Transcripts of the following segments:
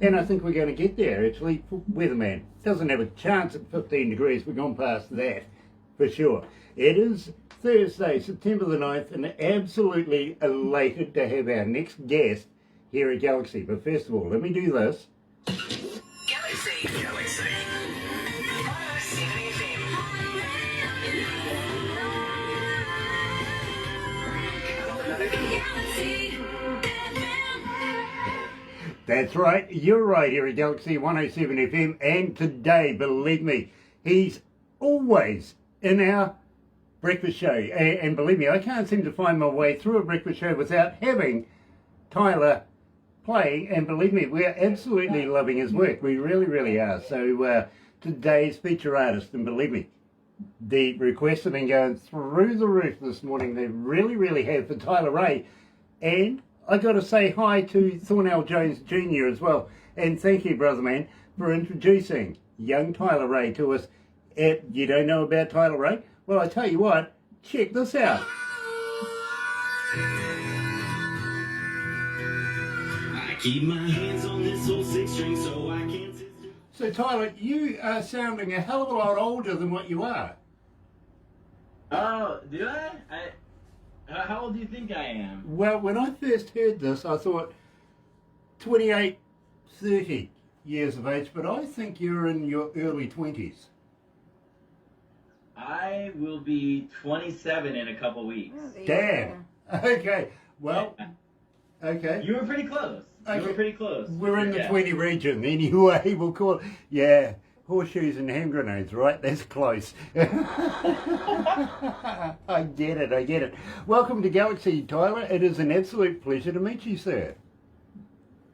And I think we're going to get there. Actually, weatherman doesn't have a chance at 15 degrees. We've gone past that for sure. It is Thursday, September the 9th, and absolutely elated to have our next guest here at Galaxy. But first of all, let me do this. Galaxy 107fm. That's right, you're right here at Galaxy 107 FM, and today, believe me, he's always in our breakfast show. And believe me, I can't seem to find my way through a breakfast show without having Tyler playing, and believe me, we're absolutely loving his work. We really, really are. So today's feature artist, and believe me, the requests have been going through the roof this morning. They really, really have, for Tyler Ray. And I got to say hi to Thornell Jones Jr. as well. And thank you, brother man, for introducing young Tyler Ray to us. You don't know about Tyler Ray? Well, I tell you what, check this out. I keep my hands on this old six string so I can't. So Tyler, you are sounding a hell of a lot older than what you are. Oh, do I? How old do you think I am? Well, when I first heard this, I thought 28, 30 years of age, but I think you're in your early 20s. I will be 27 in a couple weeks. Damn. Okay. Well, okay. You were pretty close. You were pretty close. We're in the 20 region anyway. We'll call it, yeah, horseshoes and hand grenades, right? That's close. I get it. Welcome to Galaxy, Tyler. It is an absolute pleasure to meet you, sir.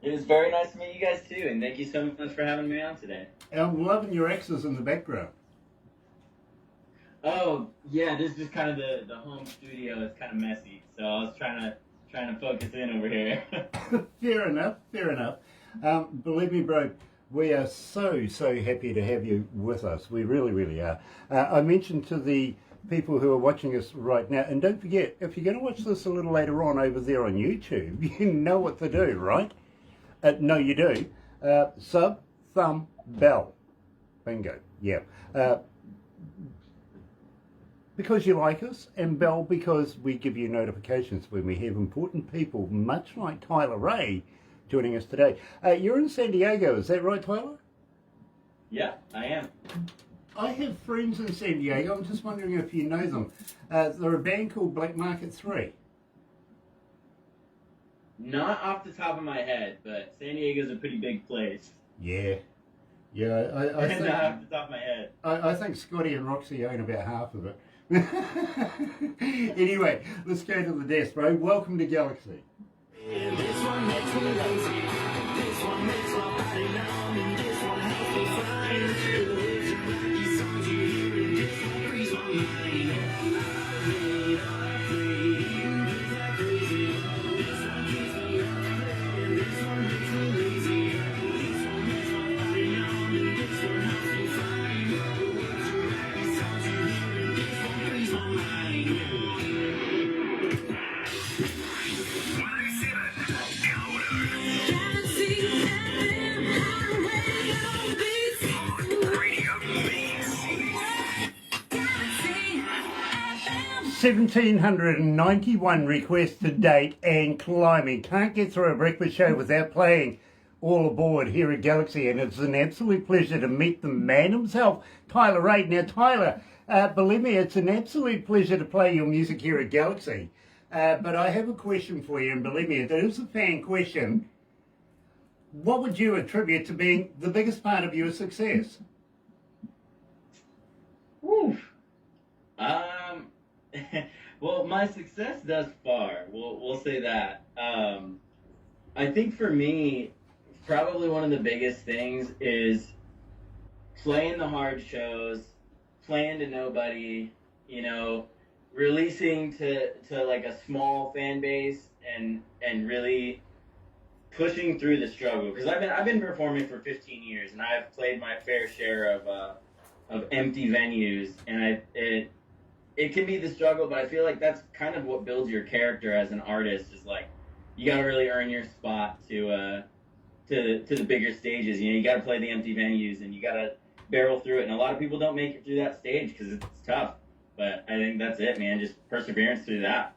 It was very nice to meet you guys too, and thank you so much for having me on today. I'm loving your X's in the background. Oh, yeah, this is just kind of the home studio. It's kind of messy, so I was trying to focus in over here. Fair enough. Believe me, bro, we are so happy to have you with us. We really, really are. I mentioned to the people who are watching us right now, and don't forget, if you're going to watch this a little later on over there on YouTube, you know what to do, right? No, you do. Sub, thumb, bell. Bingo. Yeah. Because you like us, and bell because we give you notifications when we have important people, much like Tyler Ray, joining us today. You're in San Diego, is that right, Tyler? Yeah, I am. I have friends in San Diego. I'm just wondering if you know them. They're a band called Black Market 3. Not off the top of my head, but San Diego's a pretty big place. Yeah. I think, not off the top of my head. I think Scotty and Roxy own about half of it. Anyway, let's go to the desk, bro. Welcome to Galaxy. This one makes me lazy. This one makes my body numb, and this one helps me find these songs you hear, and this one frees my mind. This one keeps me up, and this one makes me lazy. This one makes my body numb, and this one helps me find these songs you hear, and this one frees my mind. Galaxy FM, radio beats. Galaxy FM. 1,791 requests to date and climbing. Can't get through a breakfast show without playing All Aboard here at Galaxy, and it's an absolute pleasure to meet the man himself, Tyler Ray. Now, Tyler, believe me, it's an absolute pleasure to play your music here at Galaxy. But I have a question for you, and believe me, it is a fan question. What would you attribute to being the biggest part of your success? Woo. Well, my success thus far, we'll say that. I think for me, probably one of the biggest things is playing the hard shows, playing to nobody, releasing to like a small fan base and really pushing through the struggle. Because I've been performing for 15 years, and I've played my fair share of empty venues, and it can be the struggle, but I feel like that's kind of what builds your character as an artist. Is like you got to really earn your spot to to the bigger stages. You know, you got to play the empty venues, and you got to barrel through it. And a lot of people don't make it through that stage because it's tough. But I think that's it, man. Just perseverance through that.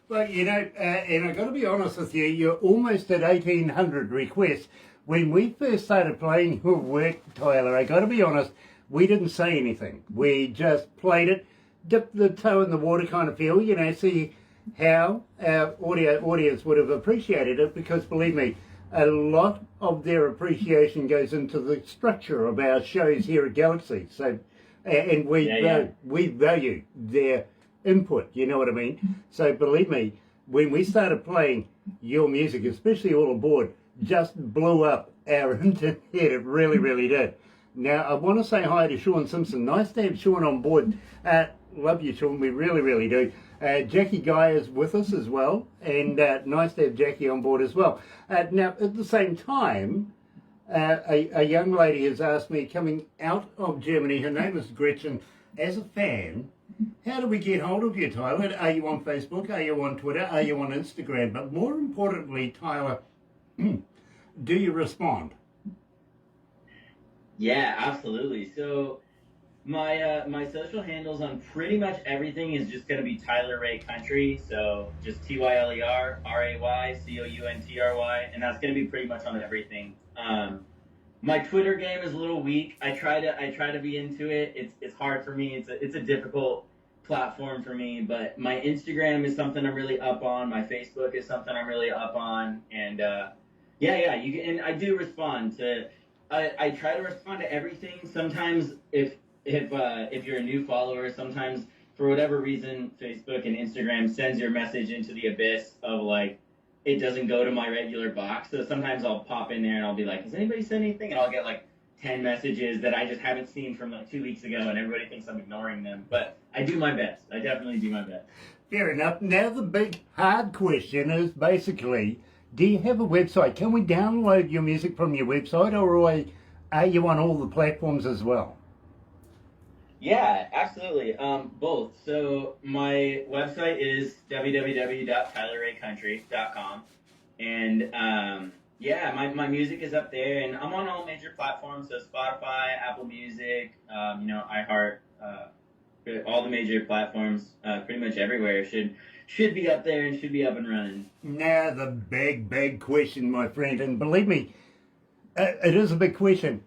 Well, you know, and I've got to be honest with you, you're almost at 1,800 requests. When we first started playing your work, Tyler, I got to be honest, we didn't say anything. We just played it, dipped the toe in the water kind of feel, you know, see how our audience would have appreciated it, because believe me, a lot of their appreciation goes into the structure of our shows here at Galaxy. So, and we value their input, you know what I mean? So believe me, when we started playing your music, especially all aboard, just blew up our internet. It really, really did. Now, I want to say hi to Sean Simpson. Nice to have Sean on board. Love you, Sean. We really, really do. Jackie Guy is with us as well, and nice to have Jackie on board as well. Now, at the same time, a young lady has asked me, coming out of Germany, her name is Gretchen, as a fan, how do we get hold of you, Tyler? Are you on Facebook? Are you on Twitter? Are you on Instagram? But more importantly, Tyler, do you respond? Yeah, absolutely. So my social handles on pretty much everything is just going to be Tyler Ray Country. So just TYLERRAYCOUNTRY, and that's going to be pretty much on everything. My Twitter game is a little weak. I try to be into it. It's hard for me. It's a difficult platform for me. But my Instagram is something I'm really up on. My Facebook is something I'm really up on. And you can, and I do respond to. I try to respond to everything. Sometimes if you're a new follower, sometimes for whatever reason, Facebook and Instagram sends your message into the abyss of like, it doesn't go to my regular box. So sometimes I'll pop in there and I'll be like, has anybody sent anything? And I'll get like 10 messages that I just haven't seen from like 2 weeks ago, and everybody thinks I'm ignoring them. But I do my best. I definitely do my best. Fair enough. Now the big hard question is basically, do you have a website? Can we download your music from your website, or are you on all the platforms as well? Yeah, absolutely. Both. So my website is www.tylerraycountry.com, and my music is up there, and I'm on all major platforms, so Spotify, Apple Music, iHeart, all the major platforms, pretty much everywhere should be up there and should be up and running. Now the big question, my friend, and believe me, it is a big question.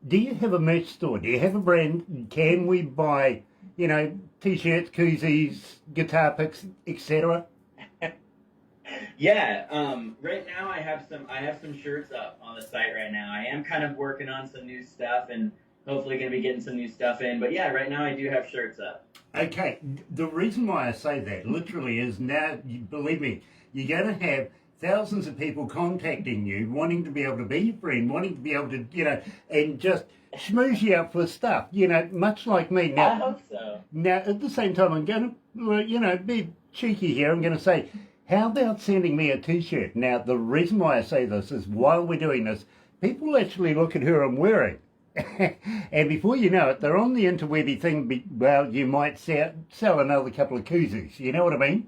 Do you have a merch store? Do you have a brand? Can we buy, t-shirts, koozies, guitar picks, etc.? Yeah. Right now I have some shirts up on the site right now. I am kind of working on some new stuff and hopefully going to be getting some new stuff in. But yeah, right now I do have shirts up. Okay. The reason why I say that literally is now, believe me, you're going to have thousands of people contacting you, wanting to be able to be your friend, wanting to be able to, and just schmooze you up for stuff, much like me. Now, I hope so. Now, at the same time, I'm going to, be cheeky here. I'm going to say, how about sending me a t-shirt? Now, the reason why I say this is while we're doing this, people actually look at who I'm wearing. And before you know it, they're on the interwebby thing. Well, you might sell another couple of koozies. You know what I mean?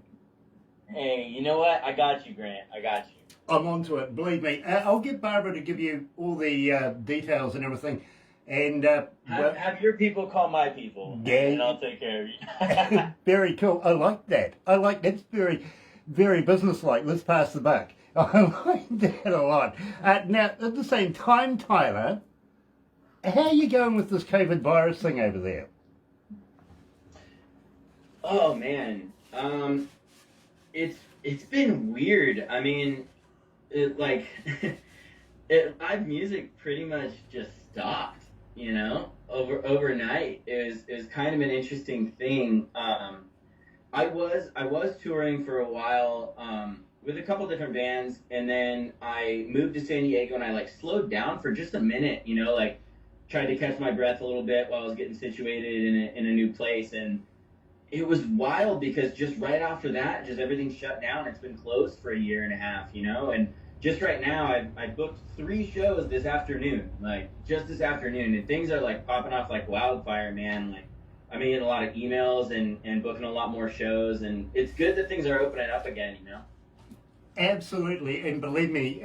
Hey, you know what? I got you, Grant. I got you. I'm onto it. Believe me. I'll get Barbara to give you all the details and everything. And have your people call my people, and I'll take care of you. Very cool. I like that. That's very, very businesslike. Let's pass the buck. I like that a lot. Now, at the same time, Tyler, how are you going with this COVID virus thing over there? Oh man, it's been weird. I mean, live music pretty much just stopped. Overnight. It was kind of an interesting thing. I was touring for a while with a couple different bands, and then I moved to San Diego, and I slowed down for just a minute. Tried to catch my breath a little bit while I was getting situated in a new place, and it was wild because just right after that, just everything shut down. It's been closed for a year and a half, and just right now, I booked 3 shows this afternoon, just this afternoon, and things are popping off like wildfire, man. I'm getting a lot of emails and booking a lot more shows, and it's good that things are opening up again, Absolutely, and believe me,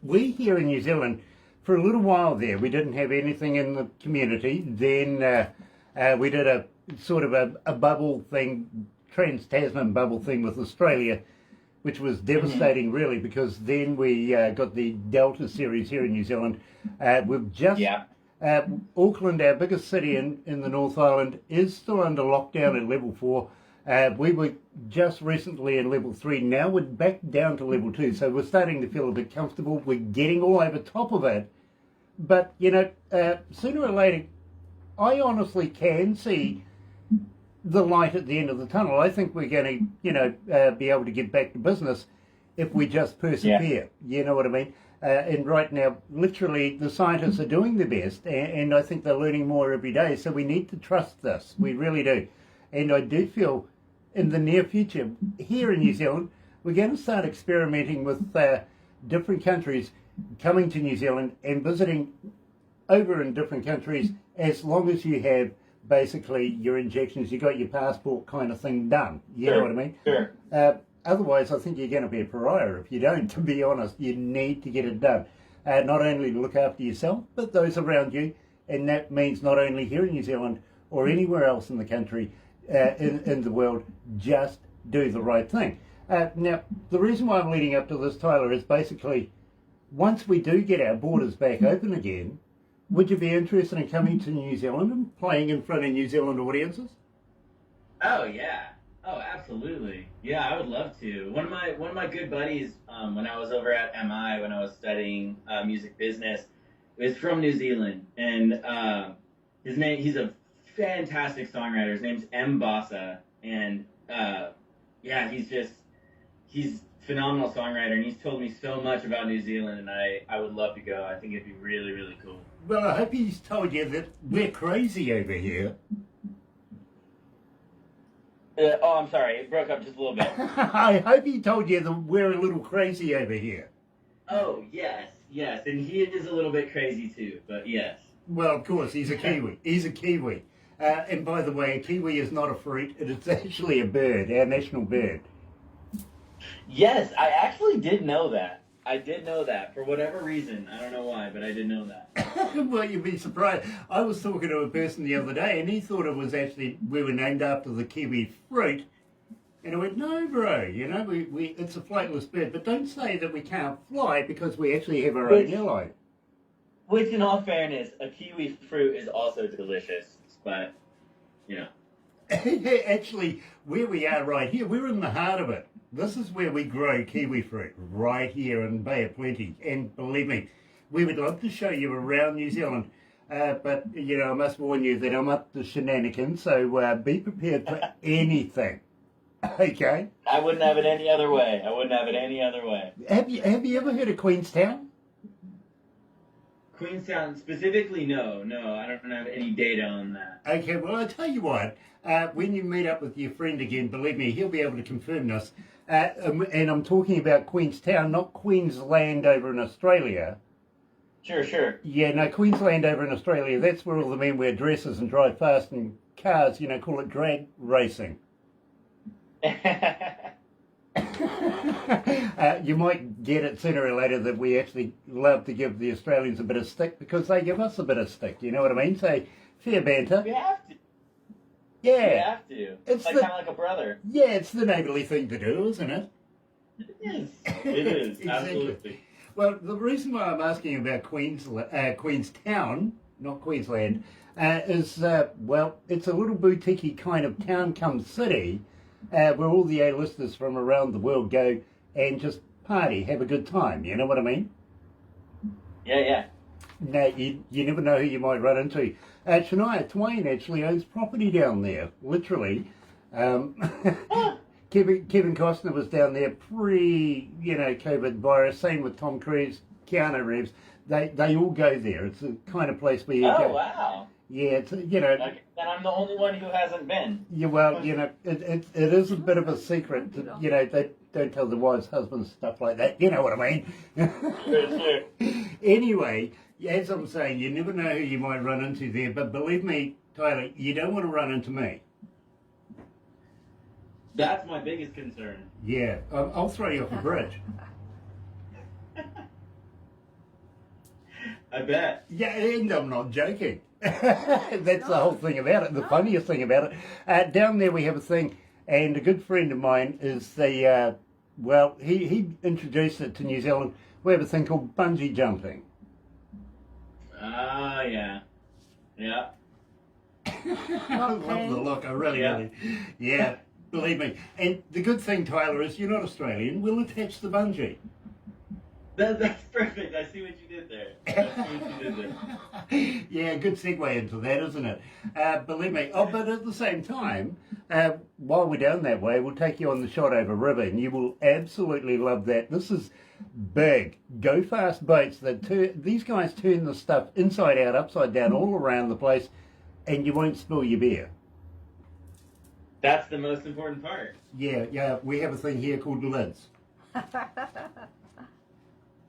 we here in New Zealand, for a little while there, we didn't have anything in the community. Then we did a sort of a bubble thing, trans-Tasman bubble thing with Australia, which was devastating, really, because then we got the Delta series here in New Zealand. We've just Auckland, our biggest city in the North Island, is still under lockdown at level 4. We were just recently in level 3. Now we're back down to level 2, so we're starting to feel a bit comfortable. We're getting all over top of it. But, you know, sooner or later, I honestly can see the light at the end of the tunnel. I think we're going to, you know, be able to get back to business if we just persevere. You know what I mean? And right now, literally, the scientists are doing their best, and I think they're learning more every day. So we need to trust this. We really do. And I do feel in the near future, here in New Zealand, we're going to start experimenting with different countries coming to New Zealand and visiting over in different countries, as long as you have basically your injections, you got your passport kind of thing done. You know what I mean? Sure. Otherwise, I think you're going to be a pariah if you don't, to be honest. You need to get it done. Not only to look after yourself, but those around you. And that means not only here in New Zealand or anywhere else in the country, in the world, just do the right thing. Now, the reason why I'm leading up to this, Tyler, is basically once we do get our borders back open again, would you be interested in coming to New Zealand and playing in front of New Zealand audiences? Oh yeah. Oh, absolutely. Yeah, I would love to. One of my good buddies, when I was over at MI, when I was studying music business, is from New Zealand, and he's a fantastic songwriter. His name's M. Bossa, and yeah, he's phenomenal songwriter, and he's told me so much about New Zealand, and I would love to go. I think it'd be really, really cool. Well, I hope he's told you that we're crazy over here. Oh, I'm sorry, it broke up just a little bit. I hope he told you that we're a little crazy over here. Oh, yes, and he is a little bit crazy too, but yes. Well, of course, he's a Kiwi. He's a Kiwi. And by the way, a Kiwi is not a fruit, it's actually a bird, our national bird. Yes, I actually did know that. I did know that. For whatever reason. I don't know why, but I did know that. Well, you'd be surprised. I was talking to a person the other day, and he thought it was actually, we were named after the kiwi fruit. And I went, no, bro, you know, it's a flightless bird. But don't say that we can't fly, because we actually have our own airline. Which, in all fairness, a kiwi fruit is also delicious. But, you know. Actually, where we are right here, we're in the heart of it. This is where we grow kiwi fruit, right here in Bay of Plenty. And believe me, we would love to show you around New Zealand. But, you know, I must warn you that I'm up to shenanigans, so be prepared for anything. Okay? I wouldn't have it any other way. Have you ever heard of Queenstown? Queenstown, specifically, no, I don't have any data on that. Okay, well, I'll tell you what, when you meet up with your friend again, believe me, he'll be able to confirm this. And I'm talking about Queenstown, not Queensland over in Australia. Sure. Yeah, no, Queensland over in Australia, that's where all the men wear dresses and drive fast in cars, you know, call it drag racing. You might get it sooner or later that we actually love to give the Australians a bit of stick because they give us a bit of stick, you know what I mean? So, fair banter. We have to. Yeah. We have to. It's like, kind of like a brother. Yeah, it's the neighbourly thing to do, isn't it? It is. It is. Exactly. Absolutely. Well, the reason why I'm asking about Queenstown, not Queensland, is, well, it's a little boutique kind of town come city where all the A-listers from around the world go and just party, have a good time, you know what I mean? Yeah. Now, you never know who you might run into. Shania Twain actually owns property down there, literally. Kevin Costner was down there COVID virus. Same with Tom Cruise, Keanu Reeves. They all go there. It's the kind of place where you go. Oh, wow. Yeah, it's, you know. Okay, then I'm the only one who hasn't been. Yeah, well, you know, it is a bit of a secret. You know, they don't tell their wives, husbands, stuff like that. You know what I mean? Sure. Anyway, as I'm saying, you never know who you might run into there. But believe me, Tyler, you don't want to run into me. That's my biggest concern. Yeah, I'll throw you off a bridge. I bet. Yeah, and I'm not joking. That's the whole thing about it. The funniest thing about it. Down there we have a thing, and a good friend of mine is the, he introduced it to New Zealand. We have a thing called bungee jumping. Ah, yeah. Yeah. I love the look, I really, Yeah. really. Yeah, believe me. And the good thing, Tyler, is you're not Australian. We'll attach the bungee. That's perfect. I see what you did there. I see what you did there. Yeah, good segue into that, isn't it? Believe me. Oh, but at the same time, while we're down that way, we'll take you on the shot over river, and you will absolutely love that. This is big, go fast boats. These guys turn the stuff inside out, upside down, all around the place, and you won't spill your beer. That's the most important part. Yeah, we have a thing here called lids.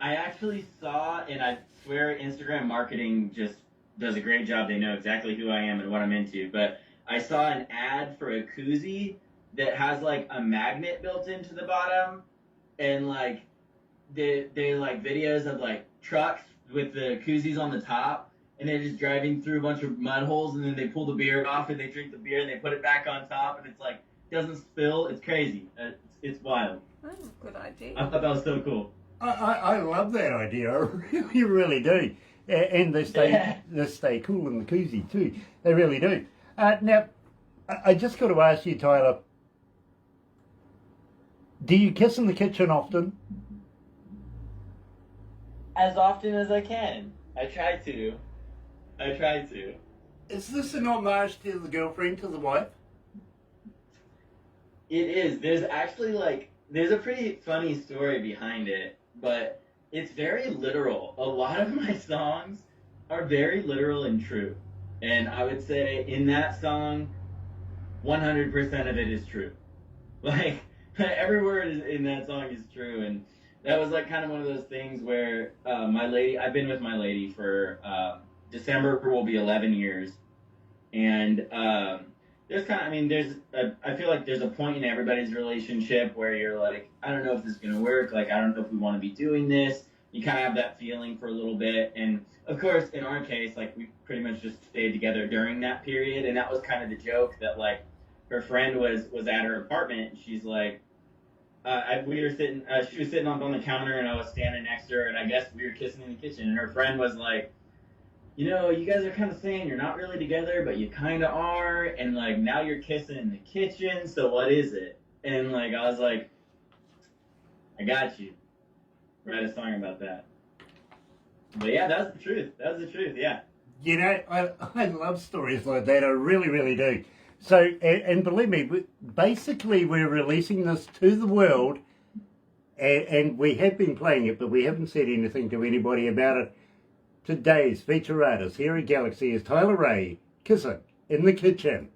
I actually saw, and I swear Instagram marketing just does a great job. They know exactly who I am and what I'm into. But I saw an ad for a koozie that has like a magnet built into the bottom, and like they like videos of like trucks with the koozies on the top, and they're just driving through a bunch of mud holes, and then they pull the beer off and they drink the beer and they put it back on top, and it's like doesn't spill. It's crazy. It's wild. Oh, good idea. I thought that was so cool. I love that idea. I really, really do. And they stay cool in the koozie too. They really do. Now, I just got to ask you, Tyler, do you kiss in the kitchen often? As often as I can. I try to. Is this an homage to the girlfriend, to the wife? It is. There's actually there's a pretty funny story behind it, but it's very literal. A lot of my songs are very literal and true. And I would say in that song, 100% of it is true. Like, every word in that song is true. And that was like kind of one of those things where I've been with my lady for, December will be 11 years. And I feel like there's a point in everybody's relationship where you're like, I don't know if this is going to work. Like, I don't know if we want to be doing this. You kind of have that feeling for a little bit. And of course, in our case, like, we pretty much just stayed together during that period. And that was kind of the joke that, like, her friend was at her apartment. And she's like, she was sitting up on the counter and I was standing next to her. And I guess we were kissing in the kitchen. And her friend was like, you know, you guys are kind of saying you're not really together, but you kind of are, and, like, now you're kissing in the kitchen, so what is it? And, like, I was like, I got you. Write a song about that. But, yeah, that's the truth. That's the truth, yeah. You know, I love stories like that. I really, really do. So, and believe me, basically we're releasing this to the world, and we have been playing it, but we haven't said anything to anybody about it. Today's feature artist here at Galaxy is Tyler Ray, kissing in the kitchen.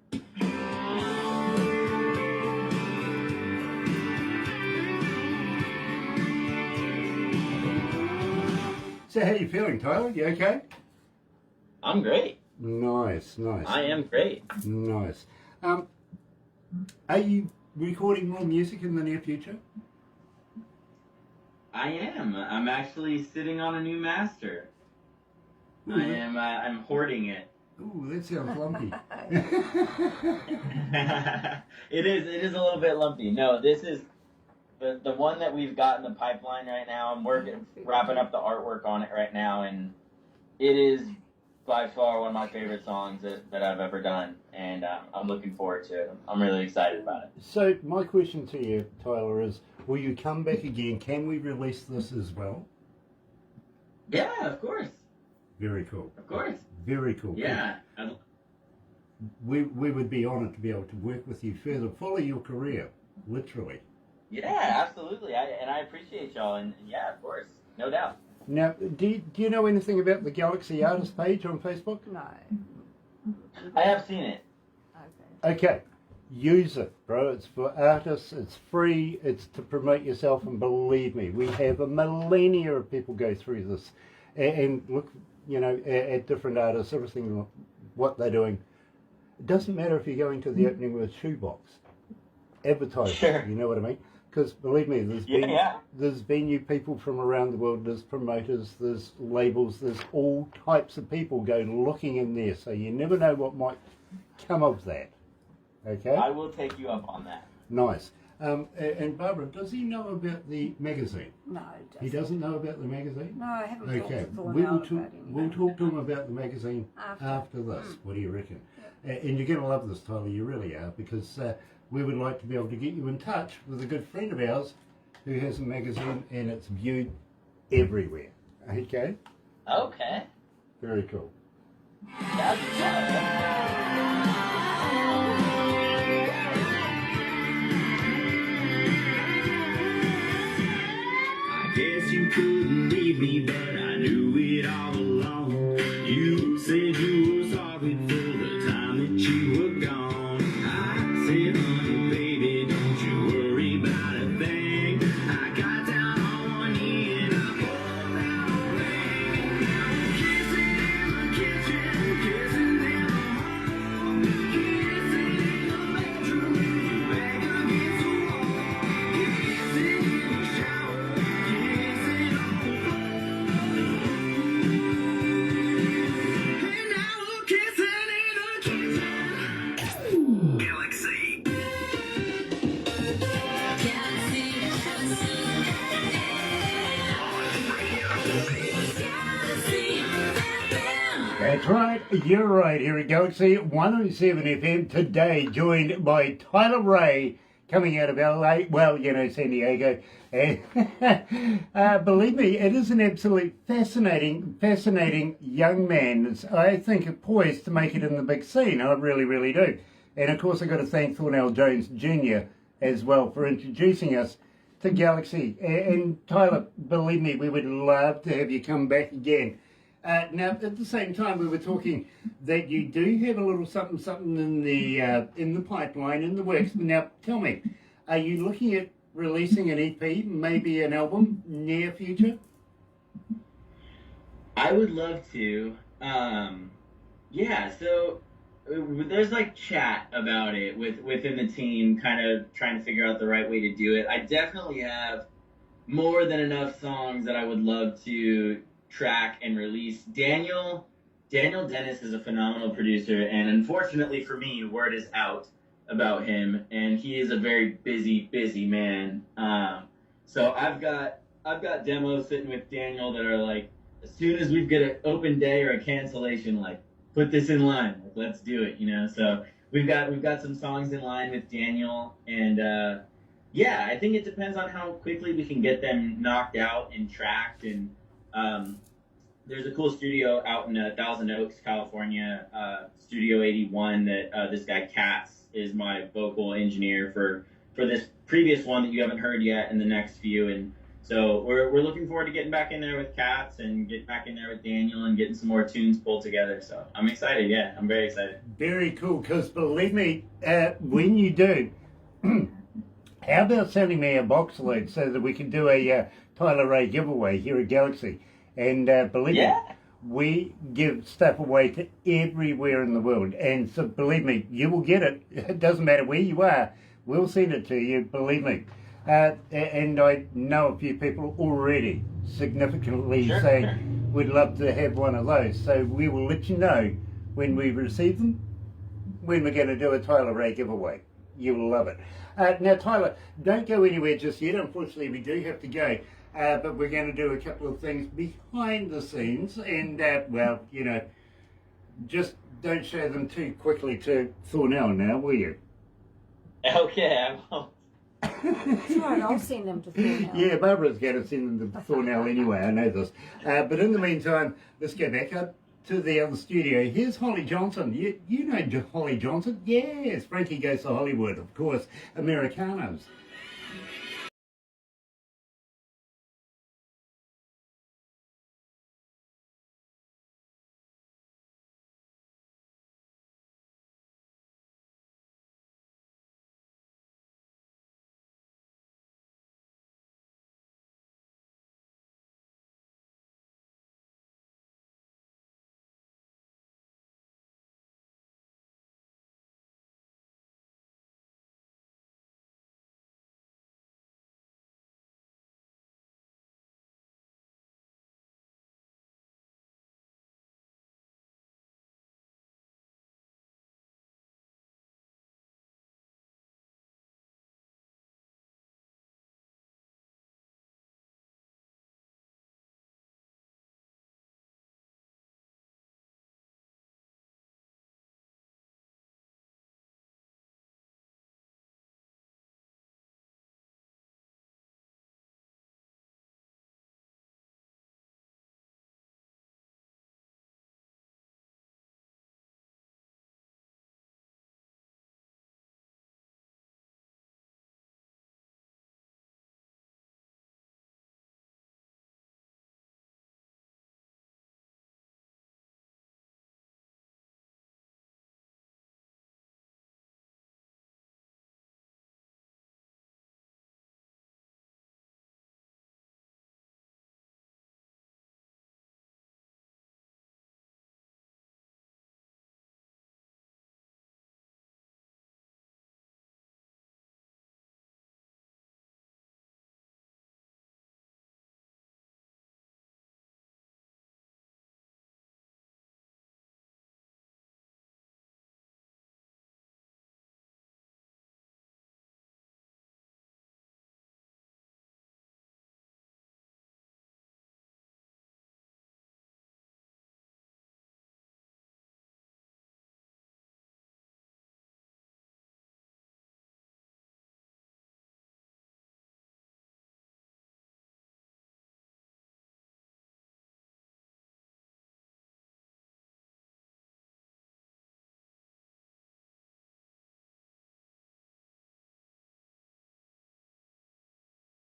So how you feeling, Tyler? You okay? I'm great. Nice. I am great. Nice. Are you recording more music in the near future? I am. I'm actually sitting on a new master. Ooh, I'm hoarding it. Ooh, that sounds lumpy. It is a little bit lumpy. No, this is the one that we've got in the pipeline right now. I'm wrapping up the artwork on it right now, and it is by far one of my favorite songs that I've ever done, and I'm looking forward to it. I'm really excited about it. So my question to you, Tyler, is will you come back again? Can we release this as well? Yeah, of course. Very cool. Of course. Very cool. Yeah. We would be honoured to be able to work with you further, follow your career, literally. Yeah, absolutely. I appreciate y'all, and yeah, of course, no doubt. Now, do you know anything about the Galaxy Artist page on Facebook? No. I have seen it. Okay. Okay. Use it, bro. It's for artists. It's free. It's to promote yourself. And believe me, we have a millennia of people go through this and look, you know, at different artists, everything, what they're doing. It doesn't matter if you're going to the opening of a shoebox. advertise. Sure. You know what I mean? Because believe me, Yeah. there's venue people from around the world, there's promoters, there's labels, there's all types of people go looking in there. So you never know what might come of that. Okay? I will take you up on that. Nice. And Barbara, does he know about the magazine? No, He doesn't know about the magazine? No, I haven't talked Okay, to Thornell we'll about talk, it. we'll talk to him about the magazine after this. What do you reckon? And you're going to love this, Tyler, you really are, because we would like to be able to get you in touch with a good friend of ours who has a magazine and it's viewed everywhere. Okay? Okay. Very cool. That's I guess you couldn't leave me, but I knew it all along. You said you were sorry for the time that you were gone. I said, honey, baby, don't you worry about a thing. I got down on one knee and I pulled out a ring. Kissing in the kitchen, kissing in the hall, kissing in the bedroom, back against the wall, kissing in the shower, kissing on the floor. And now we're kissing in the kitchen. Galaxy. That's right, you're right. Here at Galaxy 107 FM today, joined by Tyler Ray, coming out of LA, well, you know, San Diego. And believe me, it is an absolutely fascinating young man. I think poised to make it in the big scene. I really, really do. And of course, I've got to thank Thornell Jones Jr. as well for introducing us to Galaxy. And Tyler, believe me, we would love to have you come back again. Now, at the same time, we were talking that you do have a little something in the pipeline, in the works. Now, tell me, are you looking at releasing an EP, maybe an album, near future? I would love to. Yeah, so there's like chat about it within the team, kind of trying to figure out the right way to do it. I definitely have more than enough songs that I would love to track and release. Daniel Dennis is a phenomenal producer, and unfortunately for me, word is out about him, and he is a very busy man. So I've got demos sitting with Daniel that are like, as soon as we get an open day or a cancellation, like, put this in line, like, let's do it, you know. So we've got some songs in line with Daniel, and yeah, I think it depends on how quickly we can get them knocked out and tracked. And there's a cool studio out in Thousand Oaks, California, Studio 81, that this guy Katz is my vocal engineer for this previous one that you haven't heard yet, and the next few. And so we're looking forward to getting back in there with Katz and getting back in there with Daniel and getting some more tunes pulled together. So I'm excited. Yeah, I'm very excited. Very cool, because believe me, when you do, how about sending me a box load so that we can do a Tyler Ray giveaway here at Galaxy? And believe me, we give stuff away to everywhere in the world. And so believe me, you will get it. It doesn't matter where you are. We'll send it to you, believe me. And I know a few people already significantly saying we'd love to have one of those. So we will let you know when we receive them, when we're going to do a Tyler Ray giveaway. You will love it. Now, Tyler, don't go anywhere just yet. Unfortunately, we do have to go. But we're going to do a couple of things behind the scenes. And, well, you know, just don't show them too quickly to Thornell now, will you? Okay, I won't. That's right, I'll send them to Thornell. Yeah, Barbara's going to send them to Thornell anyway, I know this. But in the meantime, let's go back up to the other studio. Here's Holly Johnson. You know Holly Johnson? Yes, Frankie Goes to Hollywood, of course. Americanos.